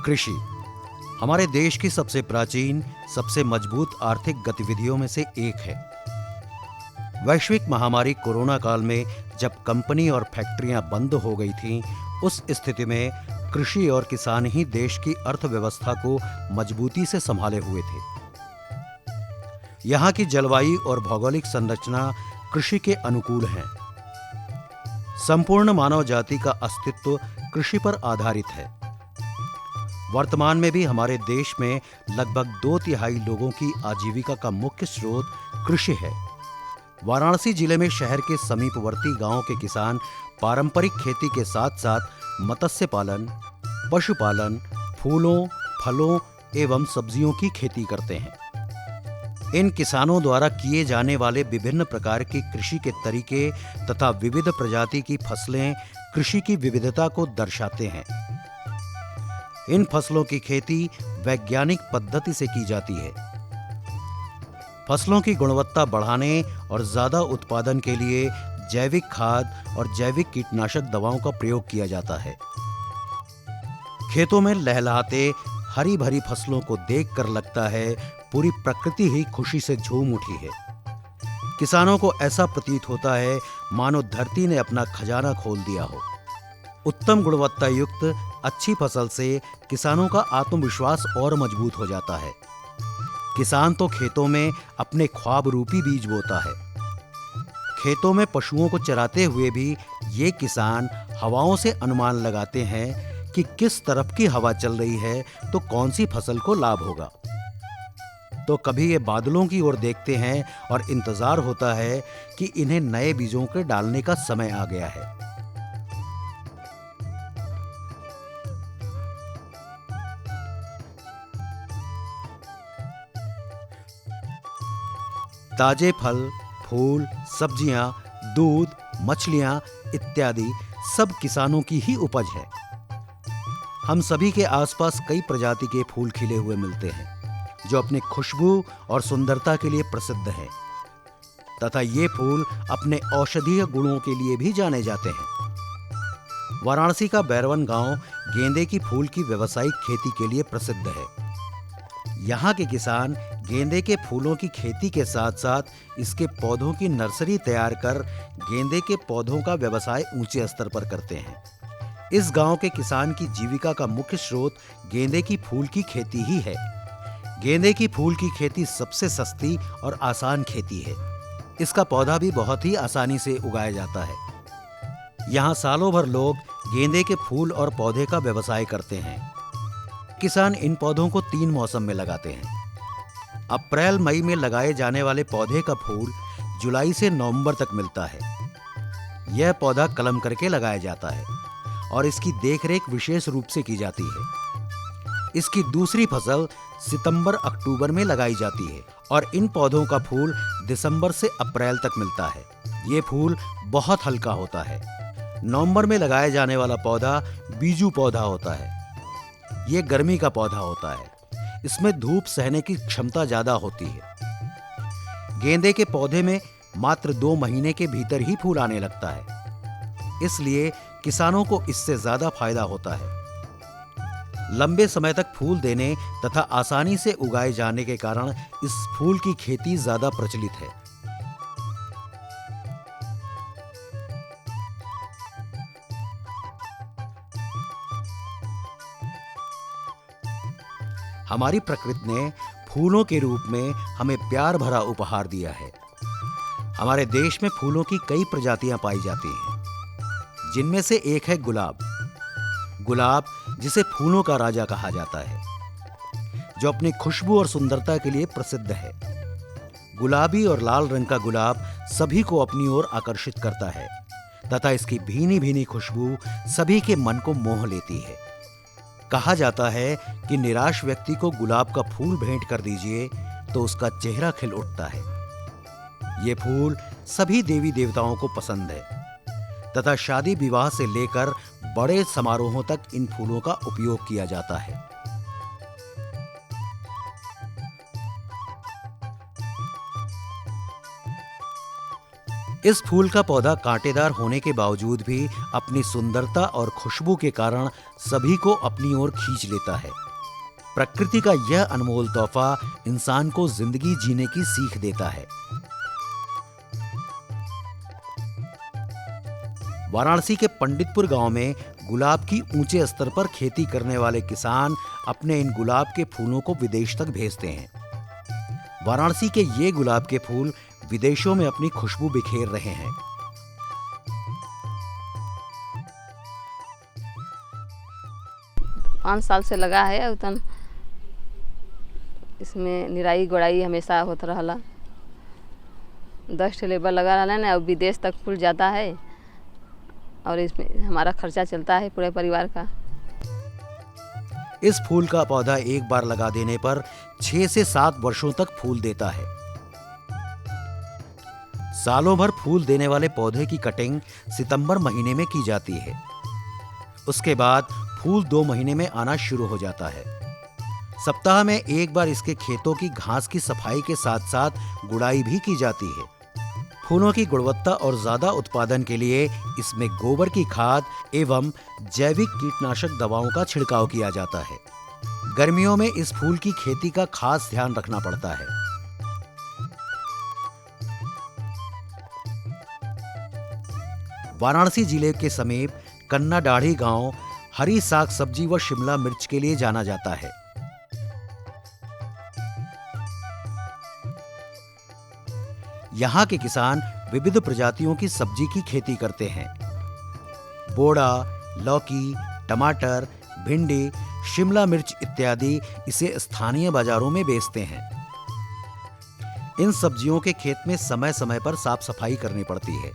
कृषि हमारे देश की सबसे प्राचीन, सबसे मजबूत आर्थिक गतिविधियों में से एक है। वैश्विक महामारी कोरोना काल में जब कंपनी और फैक्ट्रियां बंद हो गई थीं, उस स्थिति में कृषि और किसान ही देश की अर्थव्यवस्था को मजबूती से संभाले हुए थे। यहाँ की जलवायु और भौगोलिक संरचना कृषि के अनुकूल है। संपूर्ण मानव जाति का अस्तित्व कृषि पर आधारित है। वर्तमान में भी हमारे देश में लगभग 2/3 लोगों की आजीविका का मुख्य स्रोत कृषि है। वाराणसी जिले में शहर के समीपवर्ती गांवों के किसान पारंपरिक खेती के साथ साथ मत्स्य पालन, पशुपालन, फूलों, फलों एवं सब्जियों की खेती करते हैं। इन किसानों द्वारा किए जाने वाले विभिन्न प्रकार की कृषि के तरीके तथा विविध प्रजाति की फसलें कृषि की विविधता को दर्शाते हैं। इन फसलों की खेती वैज्ञानिक पद्धति से की जाती है। फसलों की गुणवत्ता बढ़ाने और ज्यादा उत्पादन के लिए जैविक खाद और जैविक कीटनाशक दवाओं का प्रयोग किया जाता है। खेतों में लहलहाते हरी भरी फसलों को देखकर लगता है पूरी प्रकृति ही खुशी से झूम उठी है। किसानों को ऐसा प्रतीत होता है मानो धरती ने अपना खजाना खोल दिया हो। उत्तम गुणवत्ता युक्त अच्छी फसल से किसानों का आत्मविश्वास और मजबूत हो जाता है। किसान तो खेतों में अपने ख्वाब रूपी बीज बोता है। खेतों में पशुओं को चराते हुए भी ये किसान हवाओं से अनुमान लगाते हैं कि किस तरफ की हवा चल रही है तो कौन सी फसल को लाभ होगा। तो कभी ये बादलों की ओर देखते हैं और इंतजार होता है कि इन्हें नए बीजों के डालने का समय आ गया है। ताजे फल, फूल, सब्जियां, दूध, मछलियां इत्यादि सब किसानों की ही उपज है। हम सभी के आसपास कई प्रजाति के फूल खिले हुए मिलते हैं जो अपनी खुशबू और सुंदरता के लिए प्रसिद्ध हैं तथा ये फूल अपने औषधीय गुणों के लिए भी जाने जाते हैं। वाराणसी का बैरवन गांव गेंदे की फूल की व्यावसायिक खेती के लिए प्रसिद्ध है। यहाँ के किसान गेंदे के फूलों की खेती के साथ साथ इसके पौधों की नर्सरी तैयार कर गेंदे के पौधों का व्यवसाय ऊंचे स्तर पर करते हैं। इस गांव के किसान की जीविका का मुख्य स्रोत गेंदे की फूल की खेती ही है। गेंदे की फूल की खेती सबसे सस्ती और आसान खेती है। इसका पौधा भी बहुत ही आसानी से उगाया जाता है। यहाँ सालों भर लोग गेंदे के फूल और पौधे का व्यवसाय करते हैं। किसान इन पौधों को 3 मौसम में लगाते हैं। अप्रैल मई में लगाए जाने वाले पौधे का फूल जुलाई से नवंबर तक मिलता है। यह पौधा कलम करके लगाया जाता है और इसकी देखरेख विशेष रूप से की जाती है। इसकी दूसरी फसल सितंबर अक्टूबर में लगाई जाती है और इन पौधों का फूल दिसंबर से अप्रैल तक मिलता है। ये फूल बहुत हल्का होता है। नवंबर में लगाया जाने वाला पौधा बीजू पौधा होता है। ये गर्मी का पौधा होता है। इसमें धूप सहने की क्षमता ज्यादा होती है। गेंदे के पौधे में मात्र 2 महीने के भीतर ही फूल आने लगता है, इसलिए किसानों को इससे ज्यादा फायदा होता है। लंबे समय तक फूल देने तथा आसानी से उगाए जाने के कारण इस फूल की खेती ज्यादा प्रचलित है। हमारी प्रकृति ने फूलों के रूप में हमें प्यार भरा उपहार दिया है। हमारे देश में फूलों की कई प्रजातियां पाई जाती हैं, जिनमें से एक है गुलाब। गुलाब जिसे फूलों का राजा कहा जाता है, जो अपनी खुशबू और सुंदरता के लिए प्रसिद्ध है। गुलाबी और लाल रंग का गुलाब सभी को अपनी ओर आकर्षित करता है तथा इसकी भीनी भीनी खुशबू सभी के मन को मोह लेती है। कहा जाता है कि निराश व्यक्ति को गुलाब का फूल भेंट कर दीजिए तो उसका चेहरा खिल उठता है। ये फूल सभी देवी देवताओं को पसंद है तथा शादी विवाह से लेकर बड़े समारोहों तक इन फूलों का उपयोग किया जाता है। इस फूल का पौधा कांटेदार होने के बावजूद भी अपनी सुंदरता और खुशबू के कारण सभी को अपनी ओर खींच लेता है। प्रकृति का यह अनमोल तोहफा इंसान को जिंदगी जीने की सीख देता है। वाराणसी के पंडितपुर गांव में गुलाब की ऊंचे स्तर पर खेती करने वाले किसान अपने इन गुलाब के फूलों को विदेश तक भेजते हैं। वाराणसी के ये गुलाब के फूल विदेशों में अपनी खुशबू बिखेर रहे हैं। पाँच साल से लगा है उतन इसमें निराई गोड़ाई हमेशा होता रहला। 10 लेबर लगा रहा ना, और विदेश तक फूल जाता है और इसमें हमारा खर्चा चलता है पूरे परिवार का। इस फूल का पौधा एक बार लगा देने पर 6 से 7 वर्षों तक फूल देता है। सालों भर फूल देने वाले पौधे की कटिंग सितंबर महीने में की जाती है। उसके बाद फूल 2 महीने में आना शुरू हो जाता है। सप्ताह में एक बार इसके खेतों की घास की सफाई के साथ साथ गुड़ाई भी की जाती है। फूलों की गुणवत्ता और ज्यादा उत्पादन के लिए इसमें गोबर की खाद एवं जैविक कीटनाशक दवाओं का छिड़काव किया जाता है। गर्मियों में इस फूल की खेती का खास ध्यान रखना पड़ता है। वाराणसी जिले के समीप कन्ना दाढ़ी गांव हरी साग सब्जी व शिमला मिर्च के लिए जाना जाता है। यहाँ के किसान विविध प्रजातियों की सब्जी की खेती करते हैं। बोड़ा, लौकी, टमाटर, भिंडी, शिमला मिर्च इत्यादि इसे स्थानीय बाजारों में बेचते हैं। इन सब्जियों के खेत में समय समय पर साफ सफाई करनी पड़ती है।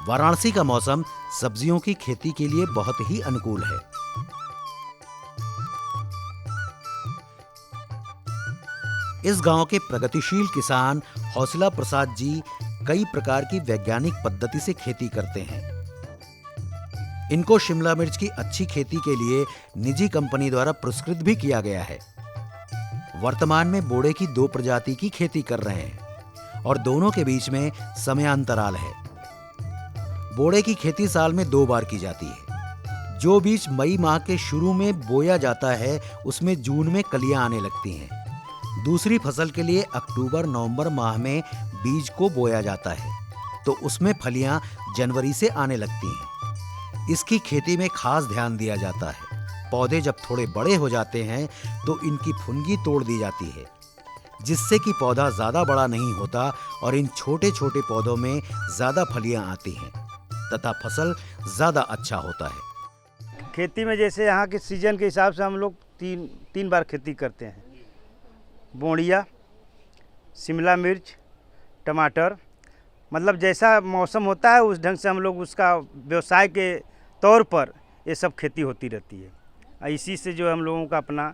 वाराणसी का मौसम सब्जियों की खेती के लिए बहुत ही अनुकूल है। इस गांव के प्रगतिशील किसान हौसला प्रसाद जी कई प्रकार की वैज्ञानिक पद्धति से खेती करते हैं। इनको शिमला मिर्च की अच्छी खेती के लिए निजी कंपनी द्वारा पुरस्कृत भी किया गया है। वर्तमान में बोड़े की 2 प्रजाति की खेती कर रहे हैं और दोनों के बीच में समयांतराल है। बोड़े की खेती साल में 2 बार की जाती है। जो बीज मई माह के शुरू में बोया जाता है उसमें जून में कलियां आने लगती हैं। दूसरी फसल के लिए अक्टूबर नवंबर माह में बीज को बोया जाता है तो उसमें फलियां जनवरी से आने लगती हैं। इसकी खेती में खास ध्यान दिया जाता है। पौधे जब थोड़े बड़े हो जाते हैं तो इनकी फुनगी तोड़ दी जाती है, जिससे कि पौधा ज्यादा बड़ा नहीं होता और इन छोटे छोटे पौधों में ज्यादा फलियां आती हैं तथा फसल ज़्यादा अच्छा होता है। खेती में जैसे यहाँ के सीजन के हिसाब से हम लोग तीन बार खेती करते हैं। बोड़िया, शिमला मिर्च, टमाटर, मतलब जैसा मौसम होता है उस ढंग से हम लोग उसका व्यवसाय के तौर पर ये सब खेती होती रहती है। इसी से जो हम लोगों का अपना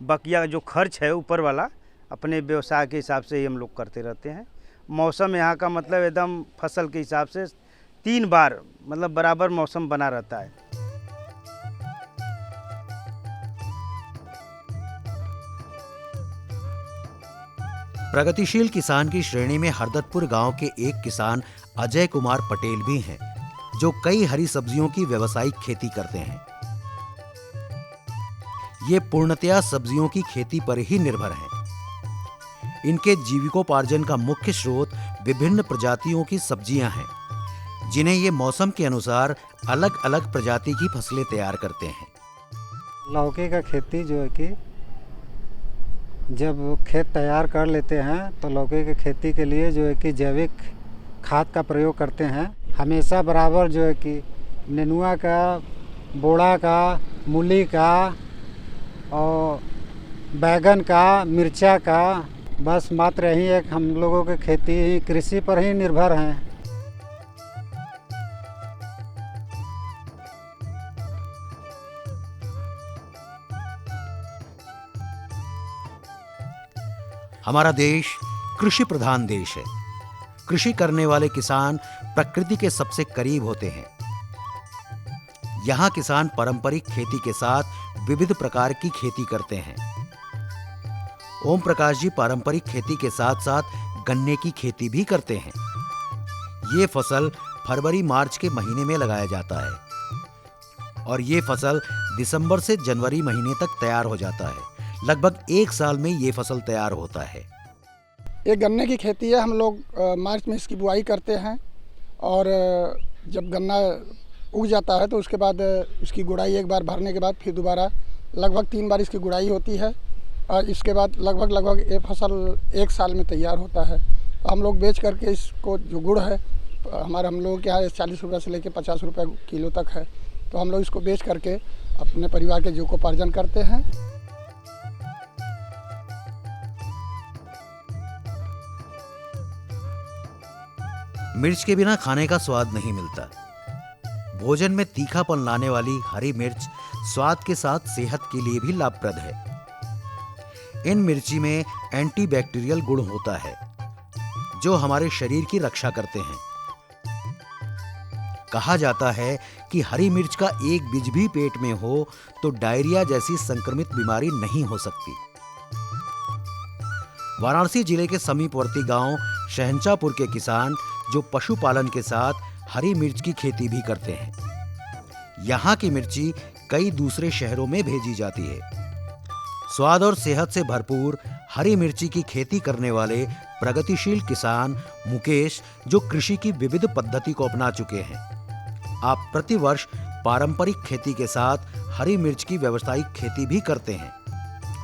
बकिया जो खर्च है ऊपर वाला अपने व्यवसाय के हिसाब से ही हम लोग करते रहते हैं। मौसम यहाँ का मतलब एकदम फसल के हिसाब से 3 बार मतलब बराबर मौसम बना रहता है। प्रगतिशील किसान की श्रेणी में हरदत्तपुर गांव के एक किसान अजय कुमार पटेल भी हैं, जो कई हरी सब्जियों की व्यावसायिक खेती करते हैं। ये पूर्णतया सब्जियों की खेती पर ही निर्भर हैं। इनके जीविकोपार्जन का मुख्य स्रोत विभिन्न प्रजातियों की सब्जियां हैं, जिन्हें ये मौसम के अनुसार अलग अलग प्रजाति की फसलें तैयार करते हैं। लौकी का खेती जो है कि जब खेत तैयार कर लेते हैं तो लौकी की खेती के लिए जो है कि जैविक खाद का प्रयोग करते हैं। हमेशा बराबर जो है कि नेनुआ का, बोड़ा का, मूली का और बैगन का, मिर्चा का, बस मात्र यही एक हम लोगों की खेती कृषि पर ही निर्भर हैं। हमारा देश कृषि प्रधान देश है। कृषि करने वाले किसान प्रकृति के सबसे करीब होते हैं। यहाँ किसान पारंपरिक खेती के साथ विविध प्रकार की खेती करते हैं। ओम प्रकाश जी पारंपरिक खेती के साथ साथ गन्ने की खेती भी करते हैं। ये फसल फरवरी मार्च के महीने में लगाया जाता है और ये फसल दिसंबर से जनवरी महीने तक तैयार हो जाता है। लगभग 1 साल में ये फसल तैयार होता है। ये गन्ने की खेती है। हम लोग मार्च में इसकी बुआई करते हैं और जब गन्ना उग जाता है तो उसके बाद इसकी गुड़ाई एक बार भरने के बाद फिर दोबारा लगभग 3 बार इसकी गुड़ाई होती है और इसके बाद लगभग ये फसल 1 साल में तैयार होता है। तो हम लोग बेच करके इसको जो गुड़ है हम लोगों के यहाँ 40 रुपये से लेकर 50 रुपये किलो तक है। तो हम लोग इसको बेच करके अपने परिवार के जीविकोपार्जन करते हैं। मिर्च के बिना खाने का स्वाद नहीं मिलता। भोजन में तीखापन लाने वाली हरी मिर्च स्वाद के साथ सेहत के लिए भी लाभप्रद है। इन मिर्ची में एंटीबैक्टीरियल गुण होता है जो हमारे शरीर की रक्षा करते हैं। कहा जाता है कि हरी मिर्च का एक बीज भी पेट में हो तो डायरिया जैसी संक्रमित बीमारी नहीं हो सकती। वाराणसी जिले के समीपवर्ती गांव शहंशापुर के किसान जो पशुपालन के साथ हरी मिर्च की खेती भी करते हैं। यहाँ की मिर्ची कई दूसरे शहरों में भेजी जाती है। स्वाद और सेहत से भरपूर हरी मिर्ची की खेती करने वाले प्रगतिशील किसान मुकेश जो कृषि की विविध पद्धति को अपना चुके हैं। आप प्रतिवर्ष पारंपरिक खेती के साथ हरी मिर्च की व्यावसायिक खेती भी करते हैं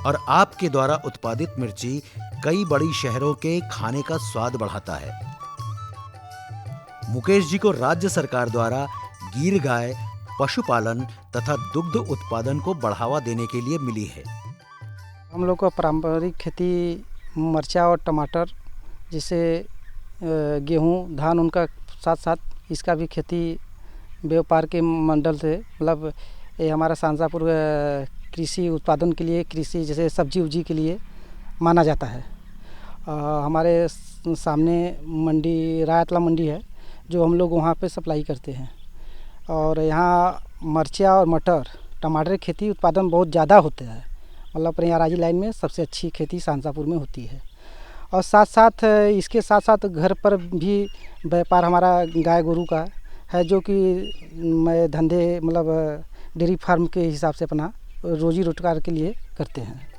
और आपके द्वारा उत्पादित मिर्ची कई बड़ी शहरों के खाने का स्वाद बढ़ाता है। मुकेश जी को राज्य सरकार द्वारा गीर गाय पशुपालन तथा दुग्ध उत्पादन को बढ़ावा देने के लिए मिली है। हम लोग को पारंपरिक खेती मिर्चा और टमाटर जैसे गेहूँ धान उनका साथ साथ इसका भी खेती व्यापार के मंडल से मतलब ये हमारा शाहजहाँपुर कृषि उत्पादन के लिए कृषि जैसे सब्जी उब्जी के लिए माना जाता है। हमारे सामने मंडी रायतला मंडी है जो हम लोग वहाँ पे सप्लाई करते हैं और यहाँ मिर्चा और मटर टमाटर की खेती उत्पादन बहुत ज़्यादा होता है। मतलब प्रयागराज लाइन में सबसे अच्छी खेती शाहजहाँपुर में होती है और साथ साथ इसके साथ साथ घर पर भी व्यापार हमारा गाय गोरू का है जो कि मैं धंधे मतलब डेयरी फार्म के हिसाब से अपना रोजी रोजगार के लिए करते हैं।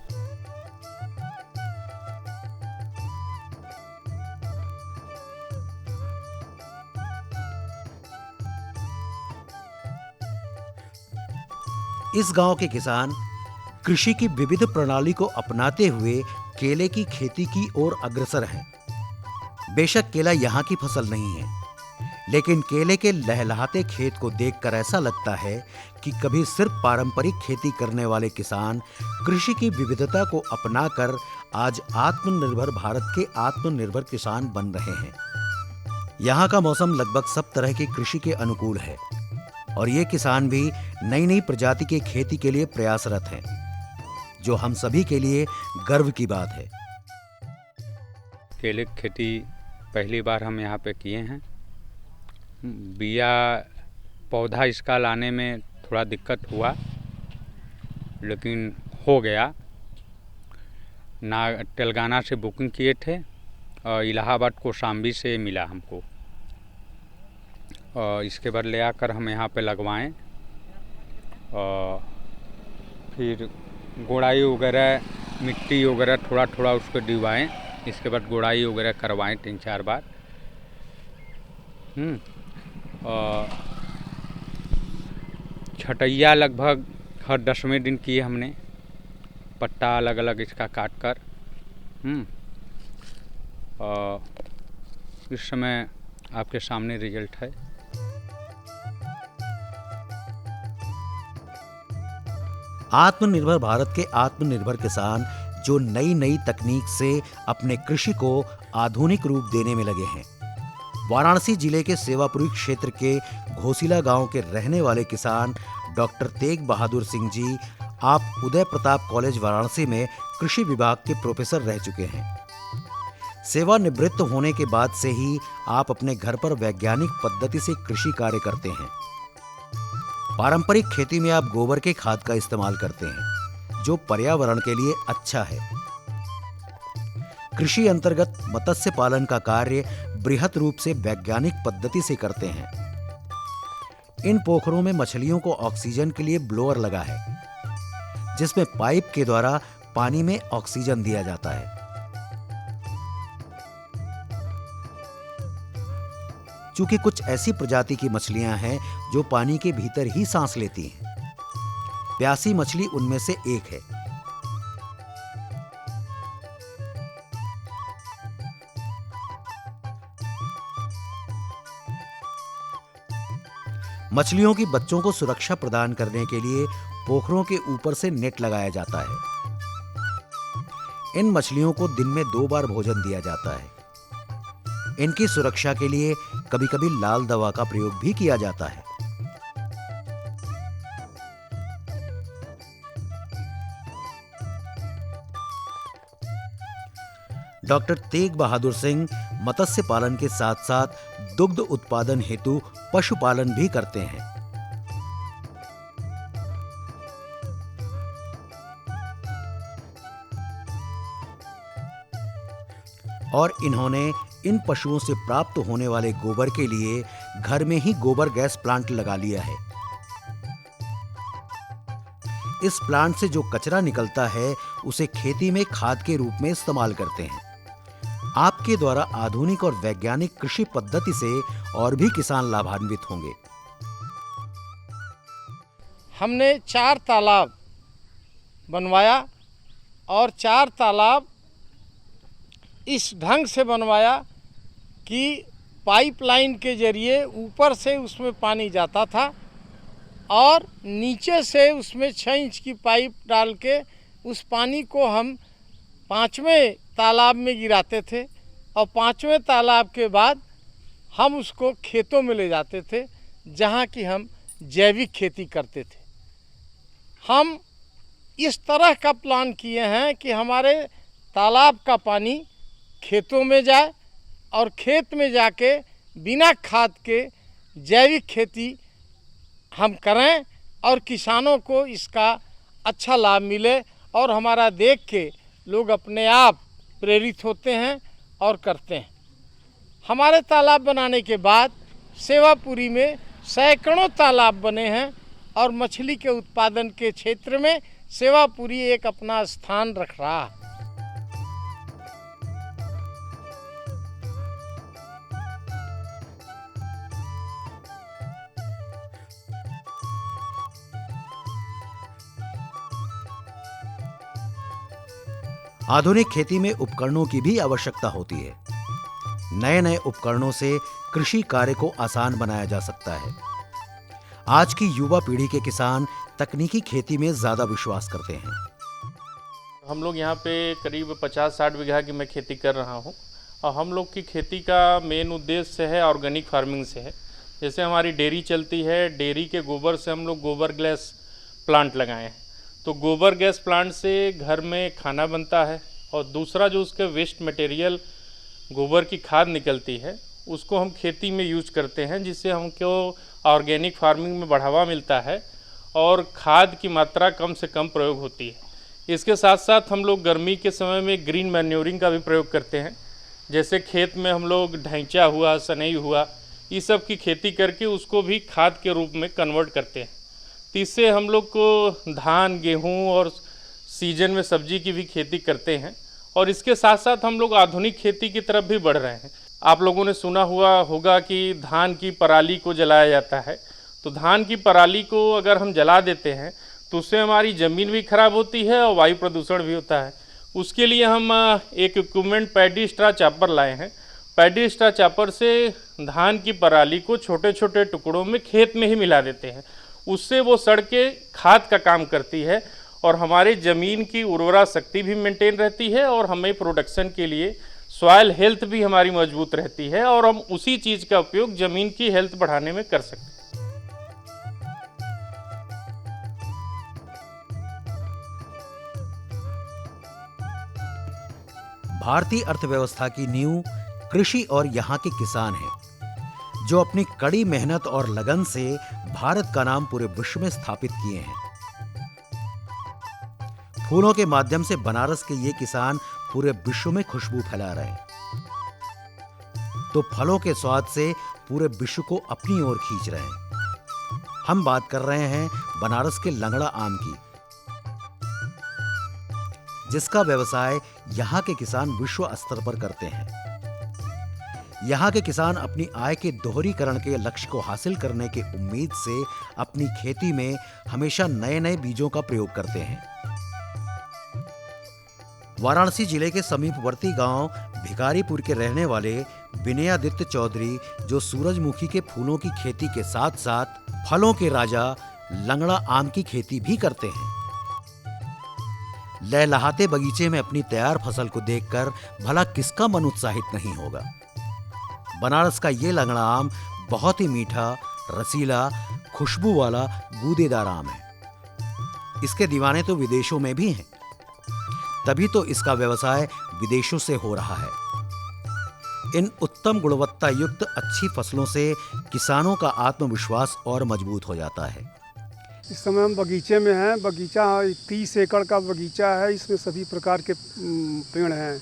इस गांव के किसान कृषि की विविध प्रणाली को अपनाते हुए केले की खेती की ओर अग्रसर हैं। बेशक केला यहाँ की फसल नहीं है, लेकिन केले के लहलहाते खेत को देखकर ऐसा लगता है कि कभी सिर्फ पारंपरिक खेती करने वाले किसान कृषि की विविधता को अपनाकर आज आत्मनिर्भर भारत के आत्मनिर्भर किसान बन रहे हैं। यहाँ का मौसम लगभग सब तरह की कृषि के अनुकूल है और ये किसान भी नई नई प्रजाति के खेती के लिए प्रयासरत हैं, जो हम सभी के लिए गर्व की बात है। केले की खेती पहली बार हम यहाँ पे किए हैं। बिया पौधा इसका लाने में थोड़ा दिक्कत हुआ, लेकिन हो गया। ना तेलंगाना से बुकिंग किए थे और इलाहाबाद कौशाम्बी से मिला हमको और इसके बाद ले आकर हम यहाँ पे लगवाएं और फिर गोड़ाई वगैरह मिट्टी वगैरह थोड़ा थोड़ा उसको दिवाएं। इसके बाद गोड़ाई वगैरह करवाएं 3-4 बार। और छटैया लगभग हर 10वें दिन किए हमने, पट्टा अलग अलग इसका काट कर। और इस समय आपके सामने रिजल्ट है। आत्मनिर्भर भारत के आत्मनिर्भर किसान जो नई नई तकनीक से अपने कृषि को आधुनिक रूप देने में लगे हैं। वाराणसी जिले के सेवापुरी क्षेत्र के घोसीला गांव के रहने वाले किसान डॉक्टर तेग बहादुर सिंह जी आप उदय प्रताप कॉलेज वाराणसी में कृषि विभाग के प्रोफेसर रह चुके हैं। सेवानिवृत्त होने के बाद से ही आप अपने घर पर वैज्ञानिक पद्धति से कृषि कार्य करते हैं। पारंपरिक खेती में आप गोबर के खाद का इस्तेमाल करते हैं, जो पर्यावरण के लिए अच्छा है। कृषि अंतर्गत मत्स्य पालन का कार्य बृहत रूप से वैज्ञानिक पद्धति से करते हैं। इन पोखरों में मछलियों को ऑक्सीजन के लिए ब्लोअर लगा है, जिसमें पाइप के द्वारा पानी में ऑक्सीजन दिया जाता है। चूंकि कुछ ऐसी प्रजाति की मछलियां हैं जो पानी के भीतर ही सांस लेती हैं। प्यासी मछली उनमें से एक है। मछलियों की बच्चों को सुरक्षा प्रदान करने के लिए पोखरों के ऊपर से नेट लगाया जाता है। इन मछलियों को दिन में 2 बार भोजन दिया जाता है। इनकी सुरक्षा के लिए कभी-कभी लाल दवा का प्रयोग भी किया जाता है। डॉक्टर तेग बहादुर सिंह मत्स्य पालन के साथ-साथ दुग्ध उत्पादन हेतु पशुपालन भी करते हैं। और इन्होंने इन पशुओं से प्राप्त होने वाले गोबर के लिए घर में ही गोबर गैस प्लांट लगा लिया है। इस प्लांट से जो कचरा निकलता है उसे खेती में खाद के रूप में इस्तेमाल करते हैं। आपके द्वारा आधुनिक और वैज्ञानिक कृषि पद्धति से और भी किसान लाभान्वित होंगे। हमने 4 तालाब बनवाया और 4 तालाब इस ढंग से बनवाया कि पाइपलाइन के जरिए ऊपर से उसमें पानी जाता था और नीचे से उसमें 6 इंच की पाइप डाल के उस पानी को हम 5वें तालाब में गिराते थे और 5वें तालाब के बाद हम उसको खेतों में ले जाते थे, जहाँ की हम जैविक खेती करते थे। हम इस तरह का प्लान किए हैं कि हमारे तालाब का पानी खेतों में जाए और खेत में जाके बिना खाद के जैविक खेती हम करें और किसानों को इसका अच्छा लाभ मिले और हमारा देख के लोग अपने आप प्रेरित होते हैं और करते हैं। हमारे तालाब बनाने के बाद सेवापुरी में सैकड़ों तालाब बने हैं और मछली के उत्पादन के क्षेत्र में सेवापुरी एक अपना स्थान रख रहा है। आधुनिक खेती में उपकरणों की भी आवश्यकता होती है। नए-नए उपकरणों से कृषि कार्य को आसान बनाया जा सकता है। आज की युवा पीढ़ी के किसान तकनीकी खेती में ज़्यादा विश्वास करते हैं। हम लोग यहाँ पे करीब 50-60 बीघा की मैं खेती कर रहा हूँ और हम लोग की खेती का मेन उद्देश्य है ऑर्गेनिक फार्मिंग से है। जैसे हमारी डेयरी चलती है, डेयरी के गोबर से हम लोग गोबर गैस प्लांट लगाए हैं। तो गोबर गैस प्लांट से घर में खाना बनता है और दूसरा जो उसके वेस्ट मटेरियल गोबर की खाद निकलती है उसको हम खेती में यूज करते हैं, जिससे हमको ऑर्गेनिक फार्मिंग में बढ़ावा मिलता है और खाद की मात्रा कम से कम प्रयोग होती है। इसके साथ साथ हम लोग गर्मी के समय में ग्रीन मैन्योरिंग का भी प्रयोग करते हैं। जैसे खेत में हम लोग ढैंचा हुआ, सनई हुआ, इस सब की खेती करके उसको भी खाद के रूप में कन्वर्ट करते हैं। तो इससे हम लोग को धान, गेहूं और सीजन में सब्जी की भी खेती करते हैं और इसके साथ साथ हम लोग आधुनिक खेती की तरफ भी बढ़ रहे हैं। आप लोगों ने सुना हुआ होगा कि धान की पराली को जलाया जाता है। तो धान की पराली को अगर हम जला देते हैं तो उससे हमारी ज़मीन भी खराब होती है और वायु प्रदूषण भी होता है। उसके लिए हम एक इक्विपमेंट पैडी स्ट्रा चॉपर लाए हैं। पैडी स्ट्रा चॉपर से धान की पराली को छोटे छोटे टुकड़ों में खेत में ही मिला देते हैं। उससे वो सड़ के खाद का काम करती है और हमारे ज़मीन की उर्वरा शक्ति भी मेंटेन रहती है और हमें प्रोडक्शन के लिए सॉइल हेल्थ भी हमारी मजबूत रहती है और हम उसी चीज़ का उपयोग ज़मीन की हेल्थ बढ़ाने में कर सकते हैं। भारतीय अर्थव्यवस्था की नींव कृषि और यहाँ के किसान हैं, जो अपनी कड़ी मेहनत और लगन से भारत का नाम पूरे विश्व में स्थापित किए हैं। फूलों के माध्यम से बनारस के ये किसान पूरे विश्व में खुशबू फैला रहे हैं, तो फलों के स्वाद से पूरे विश्व को अपनी ओर खींच रहे हैं। हम बात कर रहे हैं बनारस के लंगड़ा आम की, जिसका व्यवसाय यहाँ के किसान विश्व स्तर पर करते हैं। यहाँ के किसान अपनी आय के दोहरीकरण के लक्ष्य को हासिल करने की उम्मीद से अपनी खेती में हमेशा नए नए बीजों का प्रयोग करते हैं। वाराणसी जिले के समीपवर्ती गांव भिखारीपुर के रहने वाले विनयादित्य चौधरी, जो सूरजमुखी के फूलों की खेती के साथ साथ फलों के राजा लंगड़ा आम की खेती भी करते हैं। लहलहाते बगीचे में अपनी तैयार फसल को देखकर भला किसका मन उत्साहित नहीं होगा। बनारस का ये लंगड़ा आम बहुत ही मीठा, रसीला, खुशबू वाला गूदेदार आम है। इसके दीवाने तो विदेशों में भी हैं, तभी तो इसका व्यवसाय विदेशों से हो रहा है। इन उत्तम गुणवत्ता युक्त अच्छी फसलों से किसानों का आत्मविश्वास और मजबूत हो जाता है। इस समय हम बगीचे में हैं। बगीचा 30 एकड़ का बगीचा है। इसमें सभी प्रकार के पेड़ हैं,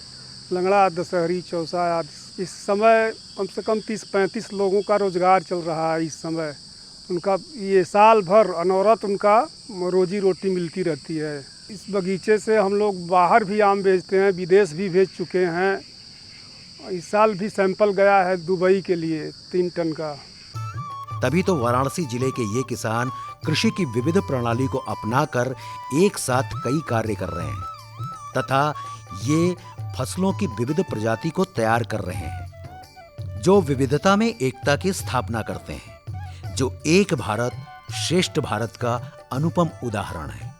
लंगड़ा, दशहरी, चौसा आदि। इस समय कम से कम 30-35 लोगों का रोजगार चल रहा है। इस समय उनका ये साल भर अनवरत उनका रोजी रोटी मिलती रहती है। इस बगीचे से हम लोग बाहर भी आम बेचते हैं, विदेश भी भेज चुके हैं। इस साल भी सैंपल गया है दुबई के लिए 3 टन का। तभी तो वाराणसी जिले के ये किसान कृषि की विविध प्रणाली को अपनाकर एक साथ कई कार्य कर रहे हैं तथा ये फसलों की विविध प्रजाति को तैयार कर रहे हैं, जो विविधता में एकता की स्थापना करते हैं, जो एक भारत श्रेष्ठ भारत का अनुपम उदाहरण है।